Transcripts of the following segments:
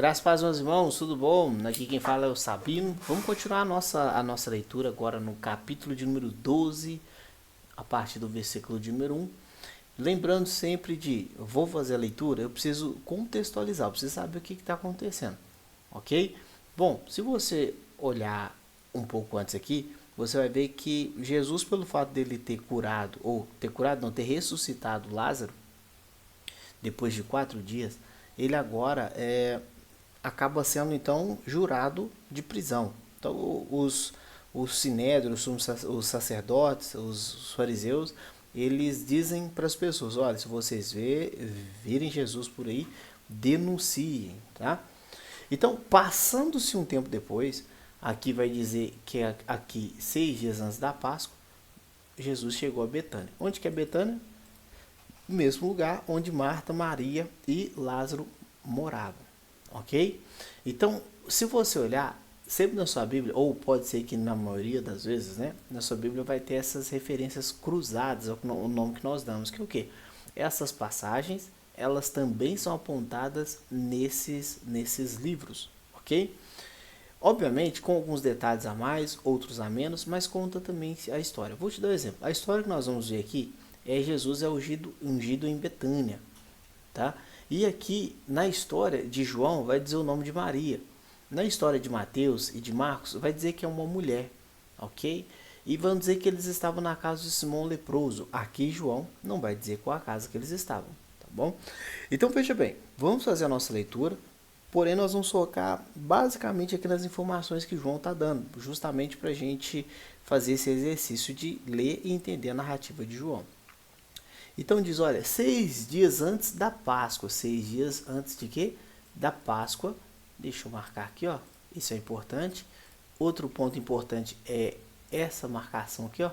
Graças a Deus, meus irmãos, tudo bom? Aqui quem fala é o Sabino. Vamos continuar a nossa leitura agora no capítulo de número 12, a partir do versículo de número 1. Lembrando sempre eu vou fazer a leitura, eu preciso contextualizar, eu preciso saber o que está acontecendo, ok? Bom, se você olhar um pouco antes aqui, você vai ver que Jesus, pelo fato dele ter curado, ter ressuscitado Lázaro, depois de 4 dias, ele agora acaba sendo então jurado de prisão. Então os sinédrios, os sacerdotes, os fariseus, eles dizem para as pessoas: olha, se vocês virem Jesus por aí, denunciem, tá? Então, passando-se um tempo depois, aqui vai dizer que aqui 6 dias antes da Páscoa, Jesus chegou a Betânia. Onde que é Betânia? O mesmo lugar onde Marta, Maria e Lázaro moravam, ok? Então, se você olhar, sempre na sua Bíblia, ou pode ser que na maioria das vezes, né, na sua Bíblia vai ter essas referências cruzadas, é o nome que nós damos, que é o quê? Essas passagens, elas também são apontadas nesses livros, ok? Obviamente, com alguns detalhes a mais, outros a menos, mas conta também a história. Vou te dar um exemplo. A história que nós vamos ver aqui é Jesus ungido em Betânia, tá? E aqui na história de João vai dizer o nome de Maria. Na história de Mateus e de Marcos vai dizer que é uma mulher, ok? E vão dizer que eles estavam na casa de Simão leproso. Aqui João não vai dizer qual a casa que eles estavam, tá bom? Então veja bem, vamos fazer a nossa leitura. Porém, nós vamos focar basicamente aqui nas informações que João está dando, justamente para a gente fazer esse exercício de ler e entender a narrativa de João. Então diz, olha, 6 dias antes da Páscoa. 6 dias antes de quê? Da Páscoa. Deixa eu marcar aqui, ó. Isso é importante. Outro ponto importante é essa marcação aqui, ó.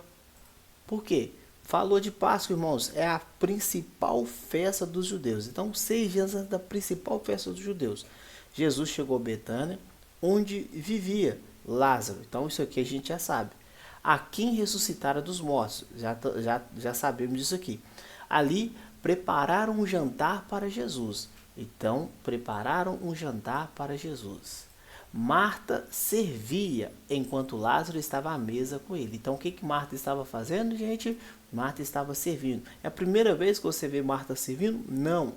Por quê? Falou de Páscoa, irmãos, é a principal festa dos judeus. Então, 6 dias antes da principal festa dos judeus, Jesus chegou a Betânia, onde vivia Lázaro. Então, isso aqui a gente já sabe. A quem ressuscitara dos mortos, já sabemos disso aqui. Ali, prepararam um jantar para Jesus. Então, prepararam um jantar para Jesus. Marta servia enquanto Lázaro estava à mesa com ele. Então, o que Marta estava fazendo, gente? Marta estava servindo. É a primeira vez que você vê Marta servindo? Não.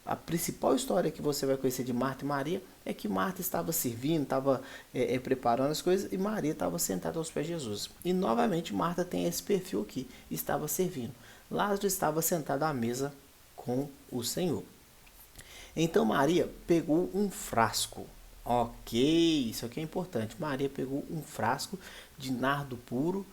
A principal história que você vai conhecer de Marta e Maria é que Marta estava servindo, estava preparando as coisas e Maria estava sentada aos pés de Jesus. E novamente Marta tem esse perfil aqui, estava servindo. Lázaro estava sentado à mesa com o Senhor. Então Maria pegou um frasco. Ok, isso aqui é importante. Maria pegou um frasco de nardo puro,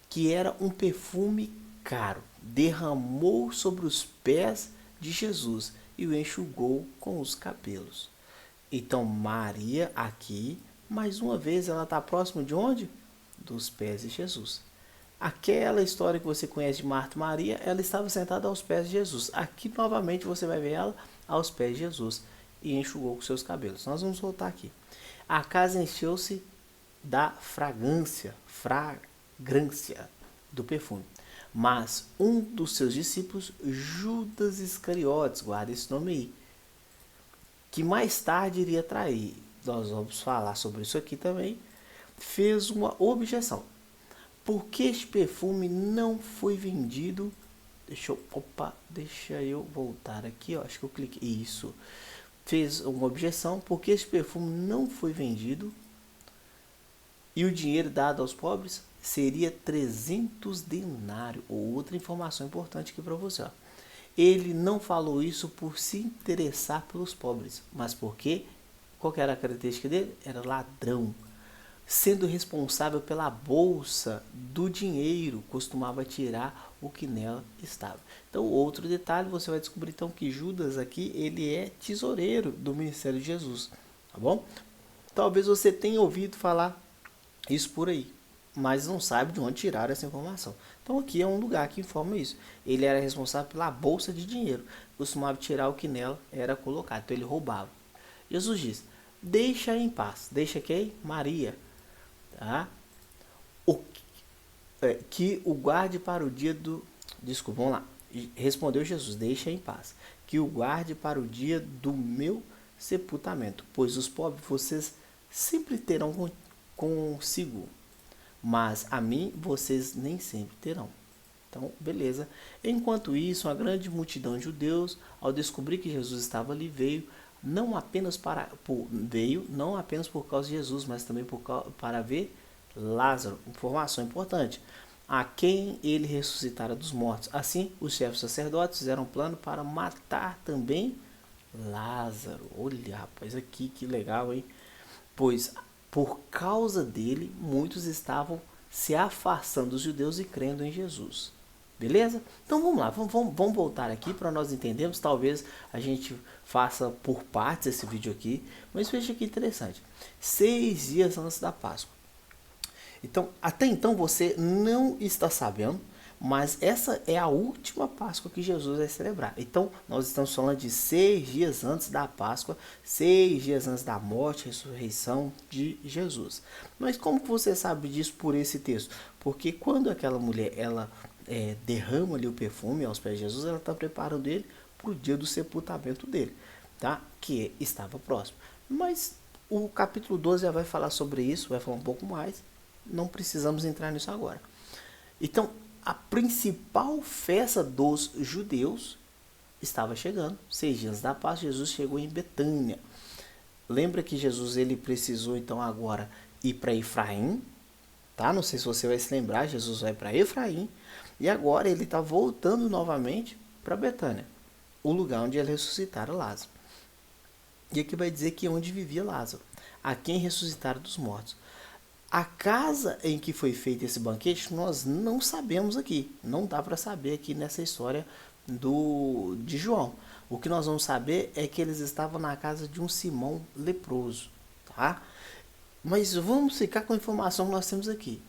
que era um perfume caro. Derramou sobre os pés de Jesus e o enxugou com os cabelos. Então Maria aqui, mais uma vez, ela está próxima de onde? Dos pés de Jesus. Aquela história que você conhece de Marta e Maria, ela estava sentada aos pés de Jesus. Aqui novamente você vai ver ela aos pés de Jesus e enxugou com seus cabelos. Nós vamos voltar aqui. A casa encheu-se da fragrância do perfume. Mas um dos seus discípulos, Judas Iscariotes, guarda esse nome aí, que mais tarde iria trair, nós vamos falar sobre isso aqui também, fez uma objeção. Por que este perfume não foi vendido? Deixa eu voltar aqui, ó, acho que eu cliquei, isso. Fez uma objeção, porque este perfume não foi vendido e o dinheiro dado aos pobres seria 300 denários. Outra informação importante aqui para você, ó. Ele não falou isso por se interessar pelos pobres, mas porque, qual que era a característica dele? Era ladrão. Sendo responsável pela bolsa do dinheiro, costumava tirar o que nela estava. Então, outro detalhe, você vai descobrir então que Judas aqui, ele é tesoureiro do ministério de Jesus, tá bom? Talvez você tenha ouvido falar isso por aí, mas não sabe de onde tirar essa informação. Então, aqui é um lugar que informa isso. Ele era responsável pela bolsa de dinheiro, costumava tirar o que nela era colocado, então ele roubava. Jesus diz, deixa em paz. Deixa quem? Maria. Tá? Que o guarde para o dia do... Desculpa, vamos lá. Respondeu Jesus, deixa em paz. que o guarde para o dia do meu sepultamento, pois os pobres vocês sempre terão consigo, mas a mim vocês nem sempre terão. Então, beleza. Enquanto isso, uma grande multidão de judeus, ao descobrir que Jesus estava ali, veio não apenas não apenas por causa de Jesus, mas também para ver Lázaro. Informação importante: a quem ele ressuscitara dos mortos. Assim, os chefes sacerdotes fizeram um plano para matar também Lázaro. Olha, rapaz, aqui que legal, hein? Pois por causa dele, muitos estavam se afastando dos judeus e crendo em Jesus. Beleza? Então vamos lá, vamos voltar aqui para nós entendermos. Talvez a gente faça por partes esse vídeo aqui, mas veja que interessante. 6 dias antes da Páscoa. Então, até então você não está sabendo, mas essa é a última Páscoa que Jesus vai celebrar. Então, nós estamos falando de 6 dias antes da Páscoa, 6 dias antes da morte e ressurreição de Jesus. Mas como que você sabe disso por esse texto? Porque quando aquela mulher derrama ali o perfume aos pés de Jesus, ela está preparando ele para o dia do sepultamento dele, tá? Que estava próximo. Mas o capítulo 12 já vai falar sobre isso, vai falar um pouco mais. Não precisamos entrar nisso agora. Então, a principal festa dos judeus estava chegando. 6 dias da Páscoa, Jesus chegou em Betânia. Lembra que Jesus ele precisou então agora ir para Efraim, tá? Não sei se você vai se lembrar, Jesus vai para Efraim e agora ele está voltando novamente para Betânia, o lugar onde ele ressuscitara Lázaro. E aqui vai dizer que é onde vivia Lázaro, a quem ressuscitaram dos mortos. A casa em que foi feito esse banquete, nós não sabemos aqui. Não dá para saber aqui nessa história de João. O que nós vamos saber é que eles estavam na casa de um Simão leproso. Tá? Mas vamos ficar com a informação que nós temos aqui.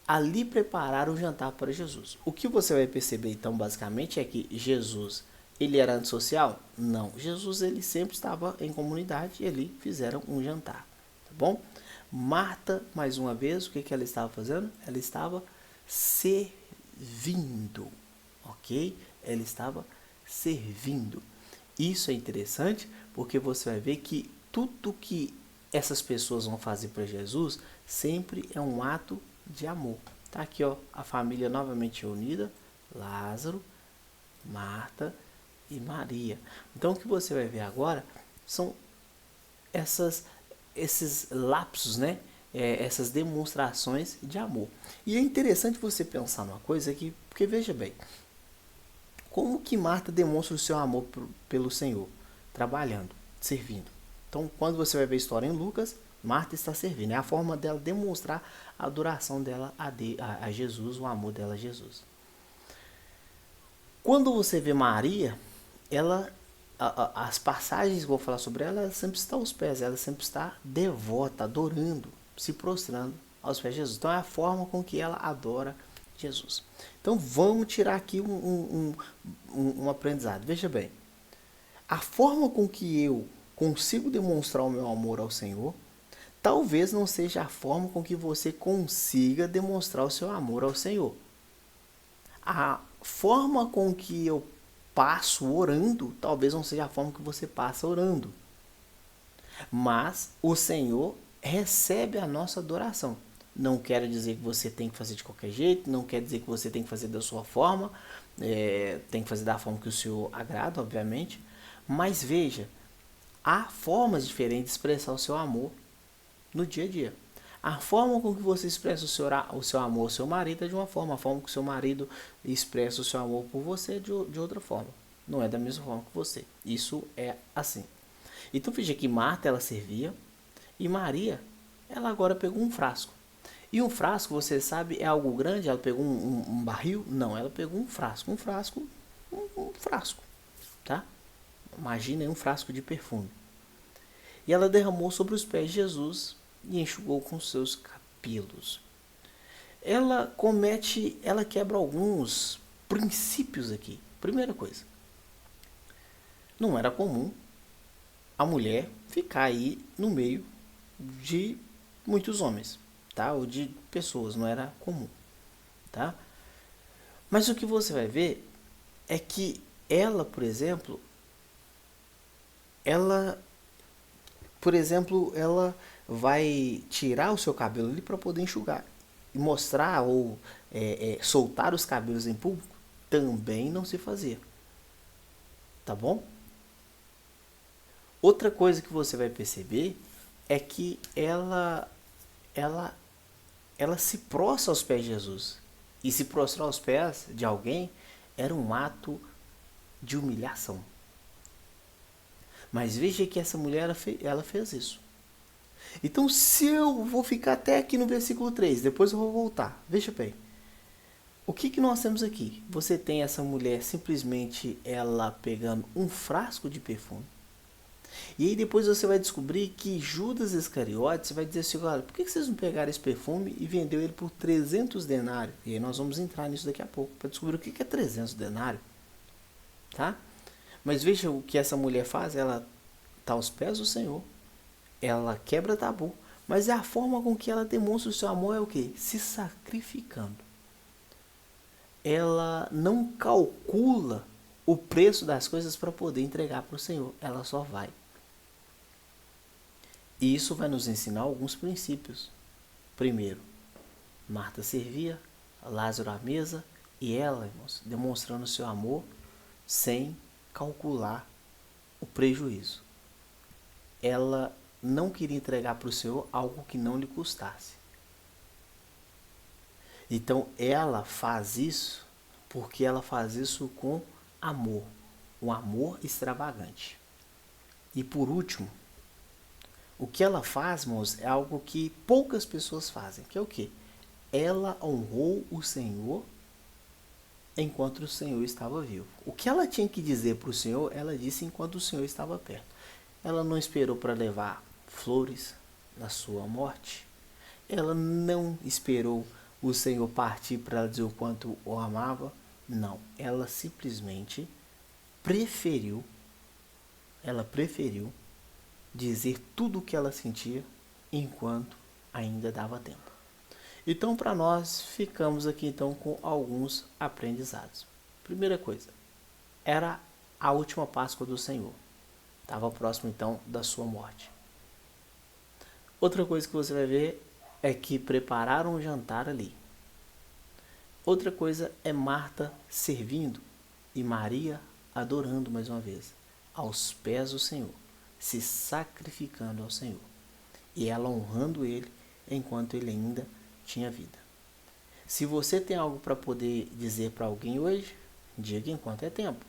Ali prepararam o jantar para Jesus. O que você vai perceber então basicamente é que Jesus, ele era antissocial? Não. Jesus ele sempre estava em comunidade e ali fizeram um jantar. Tá bom? Marta, mais uma vez, o que ela estava fazendo? Ela estava servindo, ok? Ela estava servindo. Isso é interessante porque você vai ver que tudo que essas pessoas vão fazer para Jesus sempre é um ato de amor. Tá aqui, ó, a família novamente unida, Lázaro, Marta e Maria. Então o que você vai ver agora são esses lapsos, né? Essas demonstrações de amor. E é interessante você pensar numa coisa aqui, porque veja bem, como que Marta demonstra o seu amor pelo Senhor? Trabalhando, servindo. Então, quando você vai ver a história em Lucas, Marta está servindo. É a forma dela demonstrar a adoração dela a Jesus, o amor dela a Jesus. Quando você vê Maria, ela as passagens que eu vou falar sobre ela, ela sempre está aos pés, ela sempre está devota, adorando, se prostrando aos pés de Jesus. Então é a forma com que ela adora Jesus. Então vamos tirar aqui um aprendizado. Veja bem, a forma com que eu consigo demonstrar o meu amor ao Senhor, talvez não seja a forma com que você consiga demonstrar o seu amor ao Senhor. A forma com que eu passo orando, talvez não seja a forma que você passa orando. Mas o Senhor recebe a nossa adoração. Não quer dizer que você tem que fazer de qualquer jeito, não quer dizer que você tem que fazer da sua forma, tem que fazer da forma que o Senhor agrada, obviamente. Mas veja, há formas diferentes de expressar o seu amor no dia a dia. A forma com que você expressa o seu amor ao seu marido é de uma forma, a forma que o seu marido expressa o seu amor por você é de outra forma. Não é da mesma forma que você. Isso é assim. Então veja que Marta ela servia e Maria ela agora pegou um frasco. E um frasco, você sabe, é algo grande? Ela pegou um barril? Não, ela pegou um frasco. Um frasco, tá? Imagina aí um frasco de perfume. E ela derramou sobre os pés de Jesus e enxugou com seus cabelos. Ela quebra alguns princípios aqui. Primeira coisa, não era comum a mulher ficar aí no meio de muitos homens, tá? Ou de pessoas, não era comum, tá? Mas o que você vai ver é que ela, por exemplo, ela vai tirar o seu cabelo ali para poder enxugar. E mostrar ou soltar os cabelos em público também não se fazia. Tá bom? Outra coisa que você vai perceber é que ela se prostra aos pés de Jesus. E se prostrar aos pés de alguém era um ato de humilhação. Mas veja que essa mulher ela fez isso. Então, se eu vou ficar até aqui no versículo 3, depois eu vou voltar. Veja bem. O que nós temos aqui? Você tem essa mulher simplesmente ela pegando um frasco de perfume. E aí depois você vai descobrir que Judas Iscariotes vai dizer assim, olha, por que vocês não pegaram esse perfume e vendeu ele por 300 denários? E aí nós vamos entrar nisso daqui a pouco, para descobrir o que é 300 denários. Tá? Mas veja o que essa mulher faz, ela está aos pés do Senhor, ela quebra tabu, mas é a forma com que ela demonstra o seu amor é o quê? Se sacrificando. Ela não calcula o preço das coisas para poder entregar para o Senhor, ela só vai. E isso vai nos ensinar alguns princípios. Primeiro, Marta servia, Lázaro à mesa, e ela, irmãos, demonstrando seu amor sem calcular o prejuízo. Ela não queria entregar para o Senhor algo que não lhe custasse. Então ela faz isso porque ela faz isso com amor, um amor extravagante. E por último, o que ela faz, irmãos, é algo que poucas pessoas fazem, que é o quê? Ela honrou o Senhor enquanto o Senhor estava vivo. O que ela tinha que dizer para o Senhor, ela disse enquanto o Senhor estava perto. Ela não esperou para levar flores na sua morte. Ela não esperou o Senhor partir para dizer o quanto o amava. Não, ela simplesmente preferiu dizer tudo o que ela sentia enquanto ainda dava tempo. Então, para nós, ficamos aqui então com alguns aprendizados. Primeira coisa, era a última Páscoa do Senhor. Estava próximo então da sua morte. Outra coisa que você vai ver é que prepararam um jantar ali. Outra coisa é Marta servindo e Maria adorando mais uma vez, aos pés do Senhor, se sacrificando ao Senhor. E ela honrando ele enquanto ele ainda tinha vida. Se você tem algo para poder dizer para alguém hoje, diga enquanto é tempo.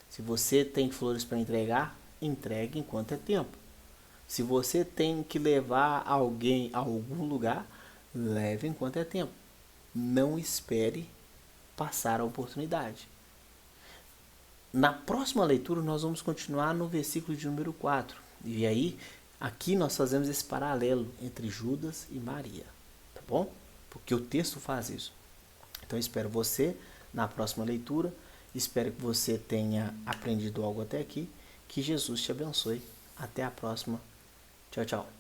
Se você tem flores para entregar, entregue enquanto é tempo. Se você tem que levar alguém a algum lugar, leve enquanto é tempo. Não espere passar a oportunidade. Na próxima leitura nós vamos continuar no versículo de número 4. E aí, aqui nós fazemos esse paralelo entre Judas e Maria. Tá bom? Porque o texto faz isso. Então eu espero você na próxima leitura. Espero que você tenha aprendido algo até aqui. Que Jesus te abençoe. Até a próxima. Tchau, tchau.